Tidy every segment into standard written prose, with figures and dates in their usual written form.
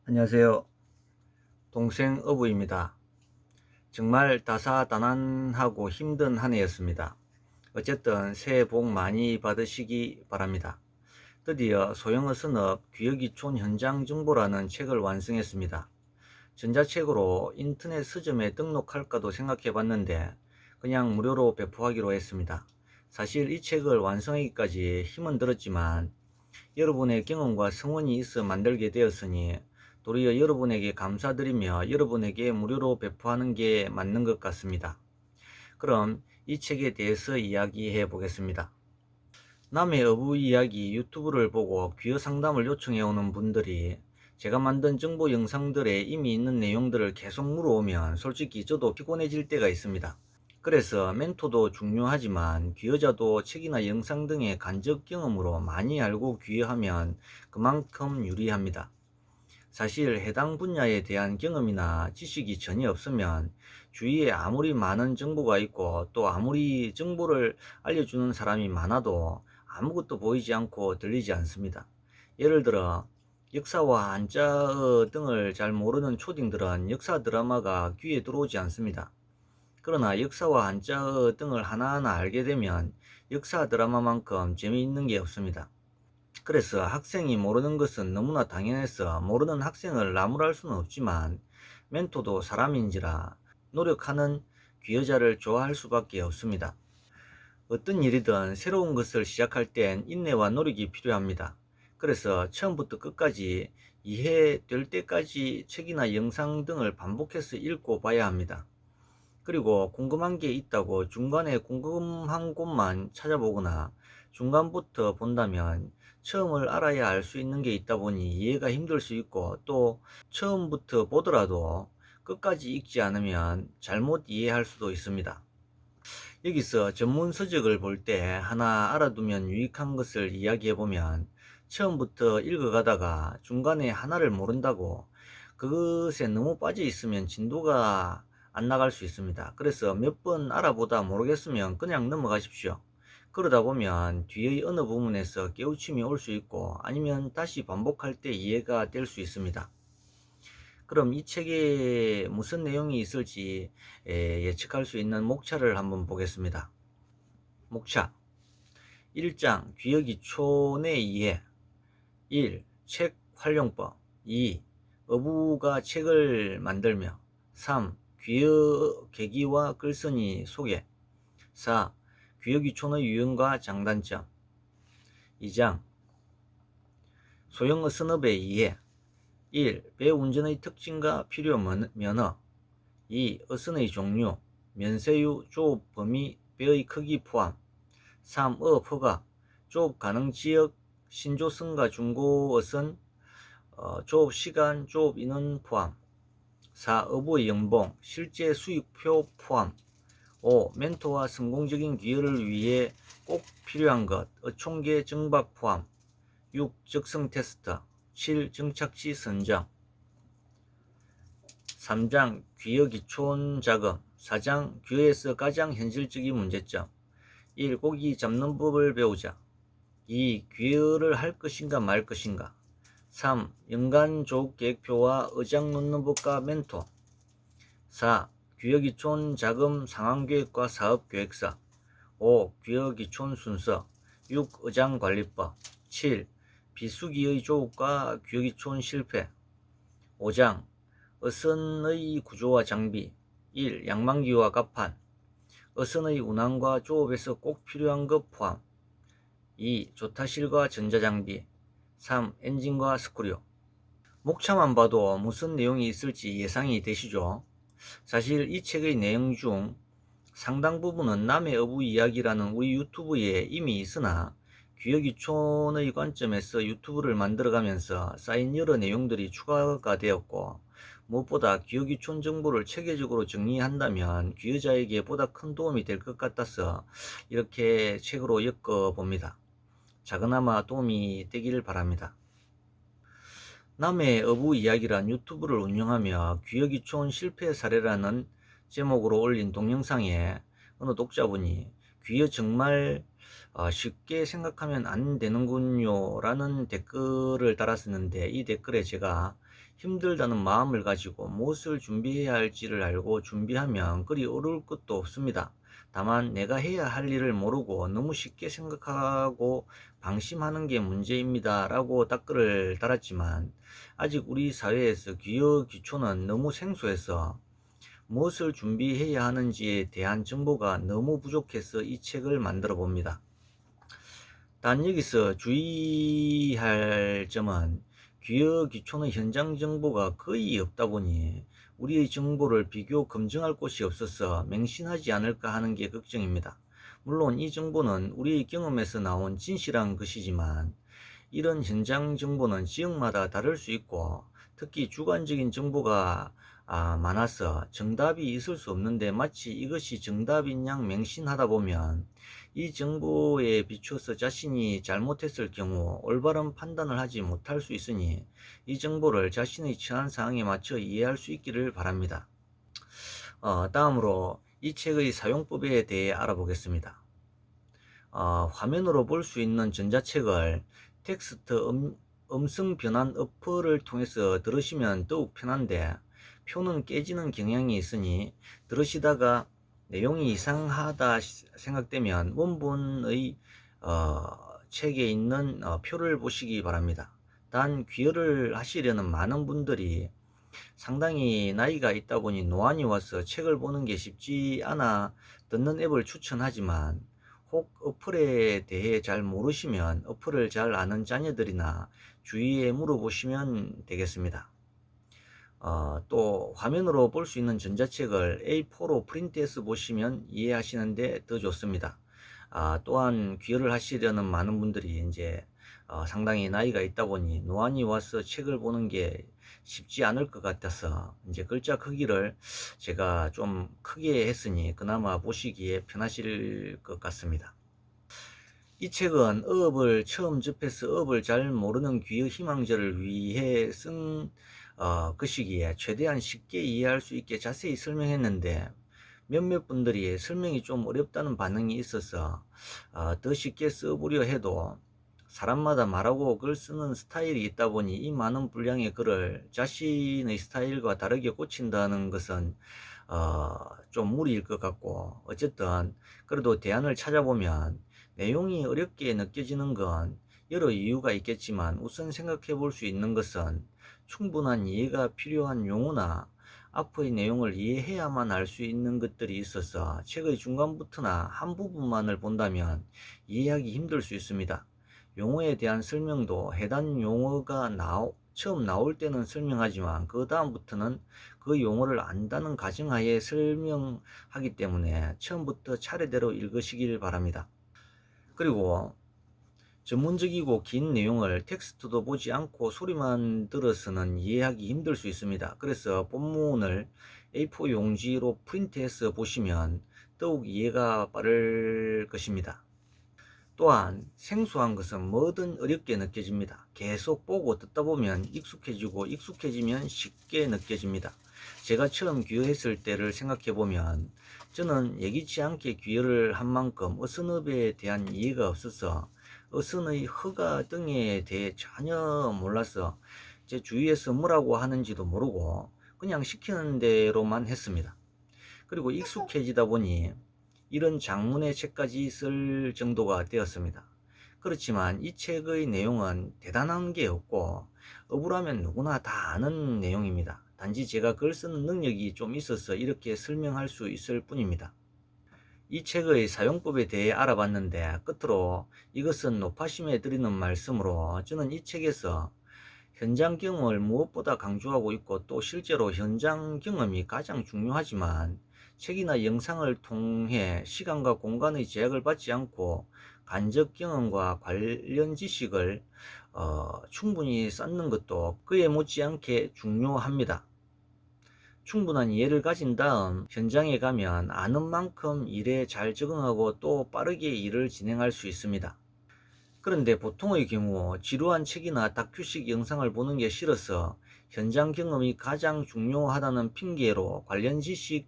안녕하세요. 동생 어부입니다. 정말 다사다난하고 힘든 한 해였습니다. 어쨌든 새해 복 많이 받으시기 바랍니다. 드디어 소형어 선업 귀여기촌 현장 정보라는 책을 완성했습니다. 전자책으로 인터넷 서점에 등록할까도 생각해 봤는데 그냥 무료로 배포하기로 했습니다. 사실 이 책을 완성하기까지 힘은 들었지만 여러분의 경험과 성원이 있어 만들게 되었으니 도리어 여러분에게 감사드리며 여러분에게 무료로 배포하는 게 맞는 것 같습니다. 그럼 이 책에 대해서 이야기해 보겠습니다. 남의 어부 이야기 유튜브를 보고 귀여 상담을 요청해 오는 분들이 제가 만든 정보 영상들에 이미 있는 내용들을 계속 물어오면 솔직히 저도 피곤해질 때가 있습니다. 그래서 멘토도 중요하지만 귀여자도 책이나 영상 등의 간접 경험으로 많이 알고 귀여하면 그만큼 유리합니다. 사실 해당 분야에 대한 경험이나 지식이 전혀 없으면 주위에 아무리 많은 정보가 있고 또 아무리 정보를 알려주는 사람이 많아도 아무것도 보이지 않고 들리지 않습니다. 예를 들어 역사와 한자어 등을 잘 모르는 초딩들은 역사 드라마가 귀에 들어오지 않습니다. 그러나 역사와 한자어 등을 하나하나 알게 되면 역사 드라마만큼 재미있는 게 없습니다. 그래서 학생이 모르는 것은 너무나 당연해서 모르는 학생을 나무랄 수는 없지만 멘토도 사람인지라 노력하는 귀여자를 좋아할 수밖에 없습니다. 어떤 일이든 새로운 것을 시작할 땐 인내와 노력이 필요합니다. 그래서 처음부터 끝까지 이해될 때까지 책이나 영상 등을 반복해서 읽고 봐야 합니다. 그리고 궁금한 게 있다고 중간에 궁금한 곳만 찾아보거나 중간부터 본다면 처음을 알아야 알 수 있는 게 있다 보니 이해가 힘들 수 있고 또 처음부터 보더라도 끝까지 읽지 않으면 잘못 이해할 수도 있습니다. 여기서 전문 서적을 볼 때 하나 알아두면 유익한 것을 이야기해 보면 처음부터 읽어가다가 중간에 하나를 모른다고 그것에 너무 빠져 있으면 진도가 안 나갈 수 있습니다. 그래서 몇 번 알아보다 모르겠으면 그냥 넘어가십시오. 그러다 보면 뒤의 어느 부분에서 깨우침이 올 수 있고 아니면 다시 반복할 때 이해가 될 수 있습니다. 그럼 이 책에 무슨 내용이 있을지 예측할 수 있는 목차를 한번 보겠습니다. 목차 1장 귀여기촌의 이해 1. 책 활용법 2. 어부가 책을 만들며 3. 귀여 계기와 글쓴이 소개 4. 귀여기촌의 유형과 장단점 2장 소형어 선업의 이해 1. 배 운전의 특징과 필요 면허 2. 어선의 종류, 면세유, 조업 범위, 배의 크기 포함 3. 어업 허가, 조업 가능 지역, 신조선과 중고어선, 조업 시간, 조업 인원 포함 4. 어부의 연봉, 실제 수익표 포함 5. 멘토와 성공적인 기여를 위해 꼭 필요한 것, 어촌계 정박 포함 6. 적성 테스트 7. 정착지 선정 3장 귀여기촌 자금 4장 귀여에서 가장 현실적인 문제점 1. 고기 잡는 법을 배우자 2. 귀여를 할 것인가 말 것인가 3. 연간 조업 계획표와 의장 놓는 법과 멘토 4. 귀여기촌 자금 상황계획과 사업계획서 5. 귀여기촌 순서 6. 의장관리법 7. 비수기의 조업과 귀여기촌 실패 5장 어선의 구조와 장비 1. 양만기와 갑판 어선의 운항과 조업에서 꼭 필요한 것 포함 2. 조타실과 전자장비 3. 엔진과 스크류 목차만 봐도 무슨 내용이 있을지 예상이 되시죠? 사실 이 책의 내용 중 상당 부분은 남의 어부 이야기라는 우리 유튜브에 이미 있으나 귀여기촌의 관점에서 유튜브를 만들어가면서 쌓인 여러 내용들이 추가가 되었고 무엇보다 귀여기촌 정보를 체계적으로 정리한다면 귀여자에게 보다 큰 도움이 될 것 같아서 이렇게 책으로 엮어봅니다. 작은아마 도움이 되길 바랍니다. 남의 어부 이야기란 유튜브를 운영하며 귀여기촌 실패 사례라는 제목으로 올린 동영상에 어느 독자분이 귀여 정말 쉽게 생각하면 안 되는군요 라는 댓글을 달았었는데, 이 댓글에 제가 힘들다는 마음을 가지고 무엇을 준비해야 할지를 알고 준비하면 그리 어려울 것도 없습니다. 다만 내가 해야 할 일을 모르고 너무 쉽게 생각하고 방심하는 게 문제입니다 라고 댓글을 달았지만, 아직 우리 사회에서 귀여귀초는 너무 생소해서 무엇을 준비해야 하는지에 대한 정보가 너무 부족해서 이 책을 만들어 봅니다. 단 여기서 주의할 점은, 귀여귀초는 현장 정보가 거의 없다 보니 우리의 정보를 비교 검증할 곳이 없어서 맹신하지 않을까 하는 게 걱정입니다. 물론 이 정보는 우리의 경험에서 나온 진실한 것이지만, 이런 현장 정보는 지역마다 다를 수 있고 특히 주관적인 정보가 많아서 정답이 있을 수 없는데, 마치 이것이 정답인 양 맹신하다 보면 이 정보에 비추어서 자신이 잘못했을 경우 올바른 판단을 하지 못할 수 있으니, 이 정보를 자신의 처한 상황에 맞춰 이해할 수 있기를 바랍니다. 다음으로 이 책의 사용법에 대해 알아보겠습니다. 화면으로 볼 수 있는 전자책을 텍스트 음성 변환 어플을 통해서 들으시면 더욱 편한데, 표는 깨지는 경향이 있으니 들으시다가 내용이 이상하다 생각되면 원본의 책에 있는 표를 보시기 바랍니다. 단 귀여를 하시려는 많은 분들이 상당히 나이가 있다 보니 노안이 와서 책을 보는 게 쉽지 않아 듣는 앱을 추천하지만, 혹 어플에 대해 잘 모르시면 어플을 잘 아는 자녀들이나 주위에 물어보시면 되겠습니다. 또 화면으로 볼 수 있는 전자책을 A4로 프린트해서 보시면 이해하시는데 더 좋습니다. 또한 귀여를 하시려는 많은 분들이 이제 상당히 나이가 있다 보니 노안이 와서 책을 보는 게 쉽지 않을 것 같아서 이제 글자 크기를 제가 좀 크게 했으니 그나마 보시기에 편하실 것 같습니다. 이 책은 어업을 처음 접해서 어업을 잘 모르는 귀여 희망자를 위해 쓴 것이기에 최대한 쉽게 이해할 수 있게 자세히 설명했는데, 몇몇 분들이 설명이 좀 어렵다는 반응이 있어서 더 쉽게 써보려 해도 사람마다 말하고 글 쓰는 스타일이 있다 보니 이 많은 분량의 글을 자신의 스타일과 다르게 고친다는 것은 좀 무리일 것 같고, 어쨌든 그래도 대안을 찾아보면 내용이 어렵게 느껴지는 건 여러 이유가 있겠지만, 우선 생각해 볼 수 있는 것은 충분한 이해가 필요한 용어나 앞의 내용을 이해해야만 알 수 있는 것들이 있어서 책의 중간부터나 한 부분만을 본다면 이해하기 힘들 수 있습니다. 용어에 대한 설명도 해당 용어가 처음 나올 때는 설명하지만 그 다음부터는 그 용어를 안다는 가정하에 설명하기 때문에 처음부터 차례대로 읽으시길 바랍니다. 그리고 전문적이고 긴 내용을 텍스트도 보지 않고 소리만 들어서는 이해하기 힘들 수 있습니다. 그래서 본문을 A4 용지로 프린트해서 보시면 더욱 이해가 빠를 것입니다. 또한 생소한 것은 뭐든 어렵게 느껴집니다. 계속 보고 듣다 보면 익숙해지고 익숙해지면 쉽게 느껴집니다. 제가 처음 귀여했을 때를 생각해 보면 저는 예기치 않게 귀여를 한 만큼 어선업에 대한 이해가 없어서 어선의 허가 등에 대해 전혀 몰라서 제 주위에서 뭐라고 하는지도 모르고 그냥 시키는 대로만 했습니다. 그리고 익숙해지다 보니 이런 장문의 책까지 쓸 정도가 되었습니다. 그렇지만 이 책의 내용은 대단한 게 없고 억울하면 누구나 다 아는 내용입니다. 단지 제가 글 쓰는 능력이 좀 있어서 이렇게 설명할 수 있을 뿐입니다. 이 책의 사용법에 대해 알아봤는데, 끝으로 이것은 높아심에 드리는 말씀으로, 저는 이 책에서 현장 경험을 무엇보다 강조하고 있고 또 실제로 현장 경험이 가장 중요하지만, 책이나 영상을 통해 시간과 공간의 제약을 받지 않고 간접 경험과 관련 지식을 충분히 쌓는 것도 그에 못지않게 중요합니다. 충분한 이해를 가진 다음 현장에 가면 아는 만큼 일에 잘 적응하고 또 빠르게 일을 진행할 수 있습니다. 그런데 보통의 경우 지루한 책이나 다큐식 영상을 보는 게 싫어서 현장 경험이 가장 중요하다는 핑계로 관련 지식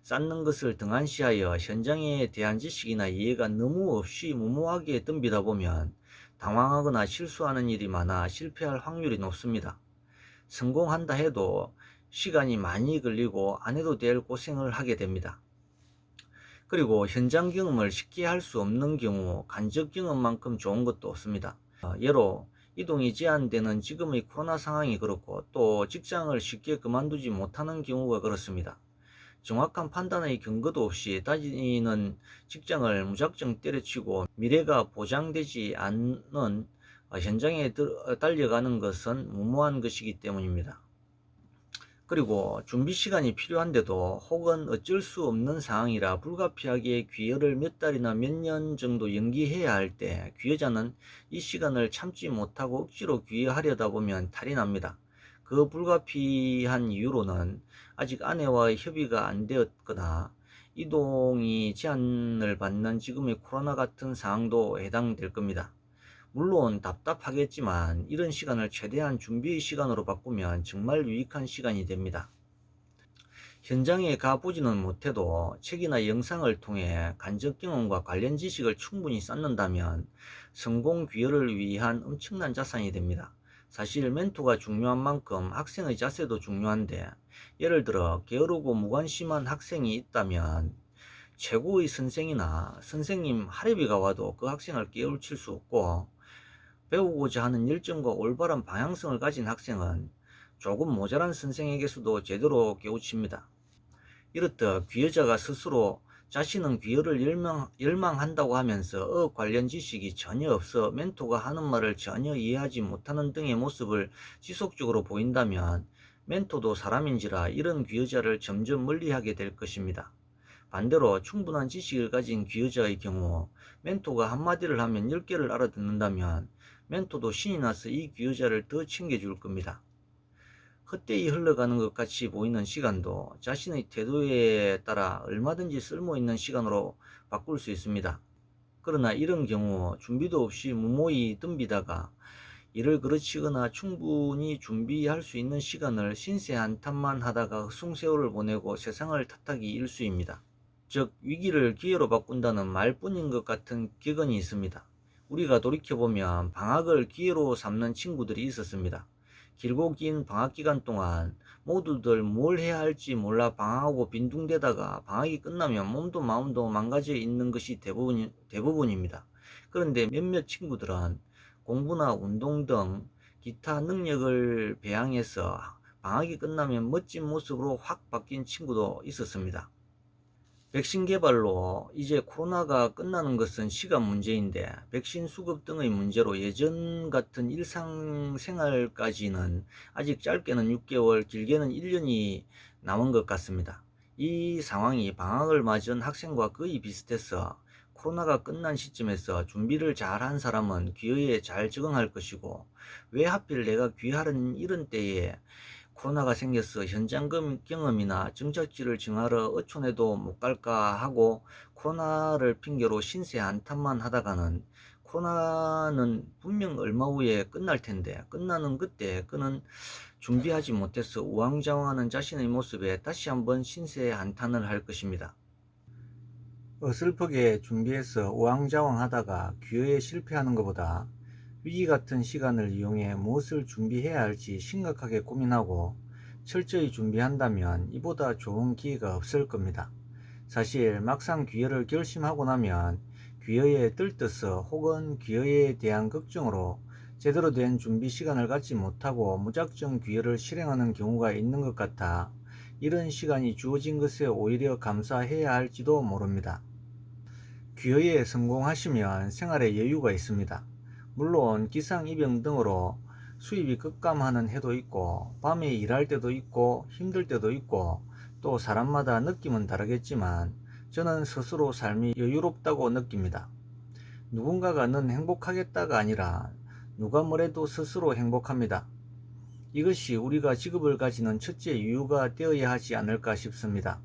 쌓는 것을 등한시하여 현장에 대한 지식이나 이해가 너무 없이 무모하게 덤비다 보면 당황하거나 실수하는 일이 많아 실패할 확률이 높습니다. 성공한다 해도 시간이 많이 걸리고 안 해도 될 고생을 하게 됩니다. 그리고 현장 경험을 쉽게 할 수 없는 경우 간접 경험만큼 좋은 것도 없습니다. 예로 이동이 제한되는 지금의 코로나 상황이 그렇고 또 직장을 쉽게 그만두지 못하는 경우가 그렇습니다. 정확한 판단의 근거도 없이 다니는 직장을 무작정 때려치고 미래가 보장되지 않는 현장에 달려가는 것은 무모한 것이기 때문입니다. 그리고 준비 시간이 필요한데도 혹은 어쩔 수 없는 상황이라 불가피하게 귀여를 몇 달이나 몇 년 정도 연기해야 할 때 귀여자는 이 시간을 참지 못하고 억지로 귀여하려다 보면 탈이 납니다. 그 불가피한 이유로는 아직 아내와의 협의가 안 되었거나 이동이 제한을 받는 지금의 코로나 같은 상황도 해당될 겁니다. 물론 답답하겠지만 이런 시간을 최대한 준비의 시간으로 바꾸면 정말 유익한 시간이 됩니다. 현장에 가보지는 못해도 책이나 영상을 통해 간접 경험과 관련 지식을 충분히 쌓는다면 성공 귀여를 위한 엄청난 자산이 됩니다. 사실 멘토가 중요한 만큼 학생의 자세도 중요한데, 예를 들어 게으르고 무관심한 학생이 있다면 최고의 선생이나 선생님 할애비가 와도 그 학생을 깨우칠 수 없고, 배우고자 하는 열정과 올바른 방향성을 가진 학생은 조금 모자란 선생에게서도 제대로 깨우칩니다. 이렇듯 귀여자가 스스로 자신은 귀여를 열망한다고 하면서 어업 관련 지식이 전혀 없어 멘토가 하는 말을 전혀 이해하지 못하는 등의 모습을 지속적으로 보인다면 멘토도 사람인지라 이런 귀여자를 점점 멀리하게 될 것입니다. 반대로 충분한 지식을 가진 귀여자의 경우 멘토가 한마디를 하면 10개를 알아듣는다면 멘토도 신이 나서 이 귀여자를 더 챙겨줄 겁니다. 헛되이 흘러가는 것 같이 보이는 시간도 자신의 태도에 따라 얼마든지 쓸모있는 시간으로 바꿀 수 있습니다. 그러나 이런 경우 준비도 없이 무모히 덤비다가 일을 그르치거나 충분히 준비할 수 있는 시간을 신세한탄만 하다가 헛송세월을 보내고 세상을 탓하기 일쑤입니다. 즉 위기를 기회로 바꾼다는 말뿐인 것 같은 격언이 있습니다. 우리가 돌이켜보면 방학을 기회로 삼는 친구들이 있었습니다. 길고 긴 방학 기간 동안 모두들 뭘 해야 할지 몰라 방황하고 빈둥대다가 방학이 끝나면 몸도 마음도 망가져 있는 것이 대부분입니다. 그런데 몇몇 친구들은 공부나 운동 등 기타 능력을 배양해서 방학이 끝나면 멋진 모습으로 확 바뀐 친구도 있었습니다. 백신 개발로 이제 코로나가 끝나는 것은 시간 문제인데 백신 수급 등의 문제로 예전 같은 일상생활까지는 아직 짧게는 6개월, 길게는 1년이 남은 것 같습니다. 이 상황이 방학을 맞은 학생과 거의 비슷해서 코로나가 끝난 시점에서 준비를 잘한 사람은 기회에 잘 적응할 것이고, 왜 하필 내가 귀하는 이런 때에 코로나가 생겨서 현장 경험이나 정착지를 정하러 어촌에도 못 갈까 하고 코로나를 핑계로 신세 한탄만 하다가는 코로나는 분명 얼마 후에 끝날 텐데 끝나는 그때 그는 준비하지 못해서 우왕좌왕하는 자신의 모습에 다시 한번 신세 한탄을 할 것입니다. 어설프게 준비해서 우왕좌왕하다가 기회에 실패하는 것보다 위기 같은 시간을 이용해 무엇을 준비해야 할지 심각하게 고민하고 철저히 준비한다면 이보다 좋은 기회가 없을 겁니다. 사실 막상 기회를 결심하고 나면 기회에 들떠서 혹은 기회에 대한 걱정으로 제대로 된 준비 시간을 갖지 못하고 무작정 기회를 실행하는 경우가 있는 것 같아 이런 시간이 주어진 것에 오히려 감사해야 할지도 모릅니다. 기회에 성공하시면 생활에 여유가 있습니다. 물론 기상이병 등으로 수입이 급감하는 해도 있고 밤에 일할 때도 있고 힘들 때도 있고 또 사람마다 느낌은 다르겠지만 저는 스스로 삶이 여유롭다고 느낍니다. 누군가가 넌 행복하겠다가 아니라 누가 뭐래도 스스로 행복합니다. 이것이 우리가 직업을 가지는 첫째 이유가 되어야 하지 않을까 싶습니다.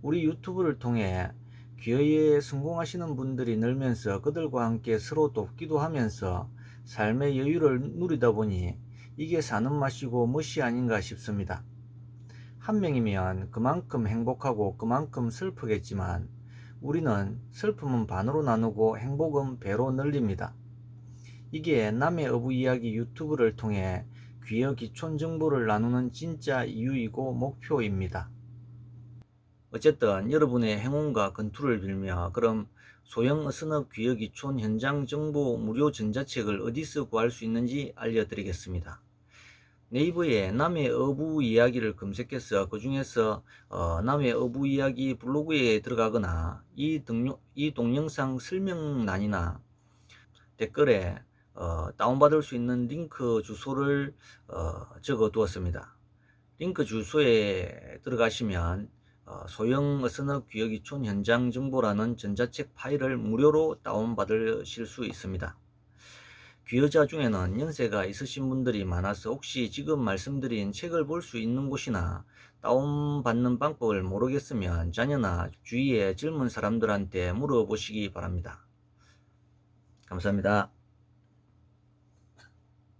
우리 유튜브를 통해 기회에 성공하시는 분들이 늘면서 그들과 함께 서로 돕기도 하면서 삶의 여유를 누리다 보니 이게 사는 맛이고 멋이 아닌가 싶습니다. 한 명이면 그만큼 행복하고 그만큼 슬프겠지만 우리는 슬픔은 반으로 나누고 행복은 배로 늘립니다. 이게 남의 어부 이야기 유튜브를 통해 귀여 기촌 정보를 나누는 진짜 이유이고 목표입니다. 어쨌든 여러분의 행운과 건투를 빌며 그럼 소형 어스너 귀여 기촌 현장 정보 무료 전자책을 어디서 구할 수 있는지 알려드리겠습니다. 네이버에 남의 어부 이야기를 검색해서 그 중에서 남의 어부 이야기 블로그에 들어가거나 이 동영상 설명란이나 댓글에 다운받을 수 있는 링크 주소를 적어 두었습니다. 링크 주소에 들어가시면 소형 어스너 귀여기촌 현장 정보라는 전자책 파일을 무료로 다운받으실 수 있습니다. 귀여자 중에는 연세가 있으신 분들이 많아서 혹시 지금 말씀드린 책을 볼 수 있는 곳이나 다운받는 방법을 모르겠으면 자녀나 주위의 젊은 사람들한테 물어보시기 바랍니다. 감사합니다.